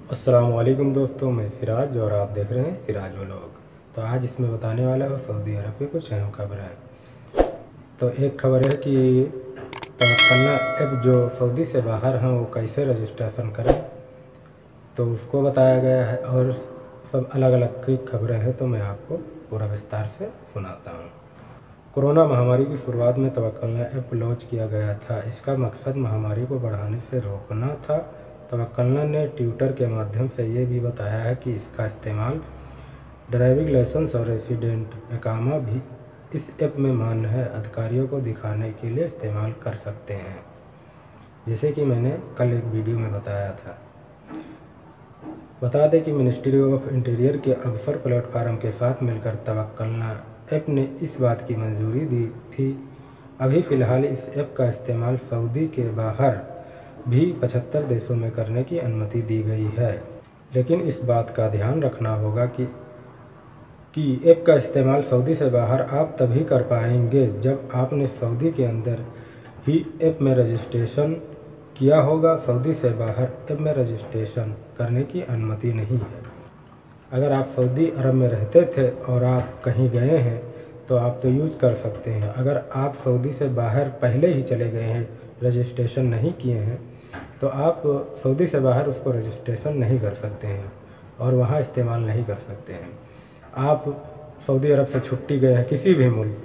अस्सलामुअलैकुम दोस्तों, मैं सिराज और आप देख रहे हैं सिराज व्लॉग। तो आज इसमें बताने वाला हूँ सऊदी अरब की कुछ अहम खबरें। तो एक खबर है कि तवक्कलना ऐप जो सऊदी से बाहर हैं वो कैसे रजिस्ट्रेशन करें, तो उसको बताया गया है। और सब अलग अलग की खबरें हैं, तो मैं आपको पूरा विस्तार से सुनाता हूँ। कोरोना महामारी की शुरुआत में तवक्कलना ऐप लॉन्च किया गया था। इसका मकसद महामारी को बढ़ाने से रोकना था। तवक्कलना ने ट्विटर के माध्यम से ये भी बताया है कि इसका इस्तेमाल ड्राइविंग लाइसेंस और रेसिडेंट इकामा भी इस ऐप में मान्य है अधिकारियों को दिखाने के लिए इस्तेमाल कर सकते हैं, जैसे कि मैंने कल एक वीडियो में बताया था। बता दें कि मिनिस्ट्री ऑफ इंटीरियर के अफसर प्लेटफार्म के साथ मिलकर तवक्कलना ऐप ने इस बात की मंजूरी दी थी। अभी फ़िलहाल इस ऐप का इस्तेमाल सऊदी के बाहर भी 75 देशों में करने की अनुमति दी गई है, लेकिन इस बात का ध्यान रखना होगा कि ऐप का इस्तेमाल सऊदी से बाहर आप तभी कर पाएंगे जब आपने सऊदी के अंदर ही ऐप में रजिस्ट्रेशन किया होगा। सऊदी से बाहर ऐप में रजिस्ट्रेशन करने की अनुमति नहीं है। अगर आप सऊदी अरब में रहते थे और आप कहीं गए हैं तो आप तो यूज़ कर सकते हैं। अगर आप सऊदी से बाहर पहले ही चले गए हैं, रजिस्ट्रेशन नहीं किए हैं, तो आप सऊदी से बाहर उसको रजिस्ट्रेशन नहीं कर सकते हैं और वहाँ इस्तेमाल नहीं कर सकते हैं। आप सऊदी अरब से छुट्टी गए हैं किसी भी मुल्क,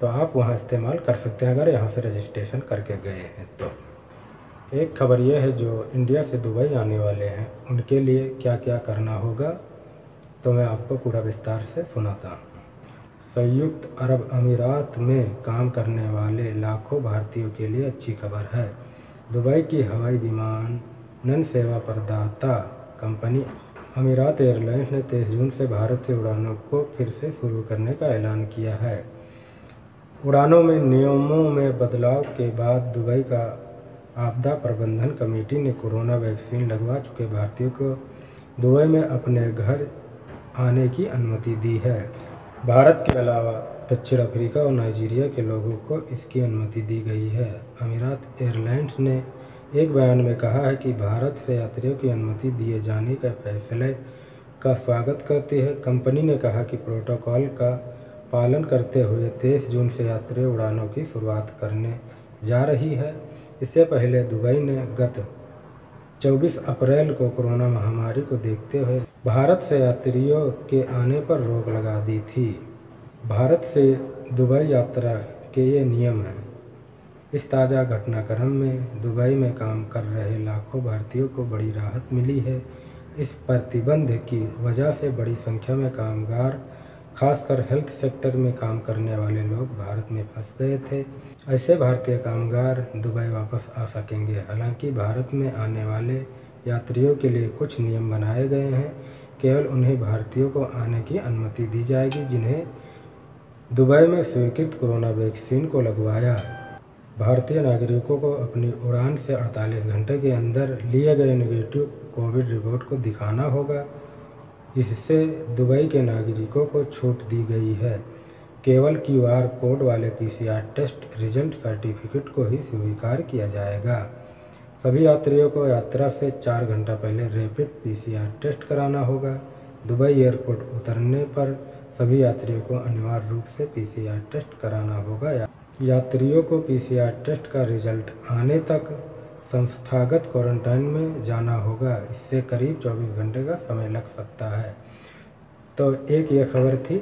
तो आप वहाँ इस्तेमाल कर सकते हैं अगर यहाँ से रजिस्ट्रेशन करके गए हैं। तो एक खबर यह है जो इंडिया से दुबई आने वाले हैं उनके लिए क्या क्या करना होगा, तो मैं आपको पूरा विस्तार से सुनाता हूँ। संयुक्त अरब अमीरात में काम करने वाले लाखों भारतीयों के लिए अच्छी खबर है। दुबई की हवाई विमानन सेवा प्रदाता कंपनी अमीरात एयरलाइंस ने 23 जून से भारत से उड़ानों को फिर से शुरू करने का ऐलान किया है। उड़ानों में नियमों में बदलाव के बाद दुबई का आपदा प्रबंधन कमेटी ने कोरोना वैक्सीन लगवा चुके भारतीयों को दुबई में अपने घर आने की अनुमति दी है। भारत के अलावा दक्षिण अफ्रीका और नाइजीरिया के लोगों को इसकी अनुमति दी गई है। अमीरात एयरलाइंस ने एक बयान में कहा है कि भारत से यात्रियों की अनुमति दिए जाने के फैसले का स्वागत करती है। कंपनी ने कहा कि प्रोटोकॉल का पालन करते हुए 23 जून से यात्री उड़ानों की शुरुआत करने जा रही है। इससे पहले दुबई ने गत 24 अप्रैल को कोरोना महामारी को देखते हुए भारत से यात्रियों के आने पर रोक लगा दी थी। भारत से दुबई यात्रा के ये नियम हैं। इस ताज़ा घटनाक्रम में दुबई में काम कर रहे लाखों भारतीयों को बड़ी राहत मिली है। इस प्रतिबंध की वजह से बड़ी संख्या में कामगार, खासकर हेल्थ सेक्टर में काम करने वाले लोग भारत में फंस गए थे। ऐसे भारतीय कामगार दुबई वापस आ सकेंगे। हालांकि भारत में आने वाले यात्रियों के लिए कुछ नियम बनाए गए हैं। केवल उन्हीं भारतीयों को आने की अनुमति दी जाएगी जिन्हें दुबई में स्वीकृत कोरोना वैक्सीन को लगवाया। भारतीय नागरिकों को अपनी उड़ान से 48 घंटे के अंदर लिए गए नेगेटिव कोविड रिपोर्ट को दिखाना होगा। इससे दुबई के नागरिकों को छूट दी गई है। केवल QR कोड वाले PCR टेस्ट रिजल्ट सर्टिफिकेट को ही स्वीकार किया जाएगा। सभी यात्रियों को यात्रा से 4 घंटा पहले रैपिड PCR टेस्ट कराना होगा। दुबई एयरपोर्ट उतरने पर सभी यात्रियों को अनिवार्य रूप से PCR टेस्ट कराना होगा। यात्रियों को PCR टेस्ट का रिजल्ट आने तक संस्थागत क्वारंटाइन में जाना होगा। इससे करीब 24 घंटे का समय लग सकता है। तो एक ये खबर थी।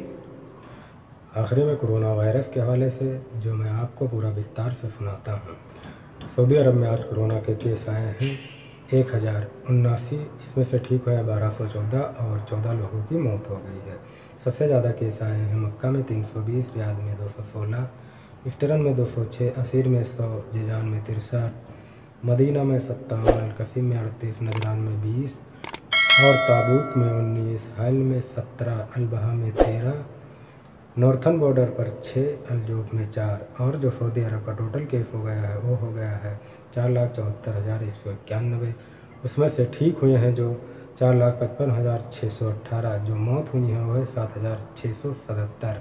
आखिरी में कोरोना वायरस के हवाले से जो मैं आपको पूरा विस्तार से सुनाता हूँ। सऊदी अरब में आज कोरोना के केस आए हैं 1079, जिसमें से ठीक हुए 1214 और 14 लोगों की मौत हो गई है। सबसे ज़्यादा केस आए हैं मक्का में 320, रियाद में 216, इफ्तरन में 206, असीर में 100, जिजान में 63, मदीना में 57, अलकसीम में 38, नजरान में 20 और ताबूक में 19, हल में 17, अलबहा में 13, नॉर्थन बॉर्डर पर 6, अलजूफ में 4 और जो सऊदी अरब का टोटल केस हो गया है वो हो गया है 4,74,191। उसमें से ठीक हुए हैं जो 4,55,618, जो मौत हुई है वो है 7,677।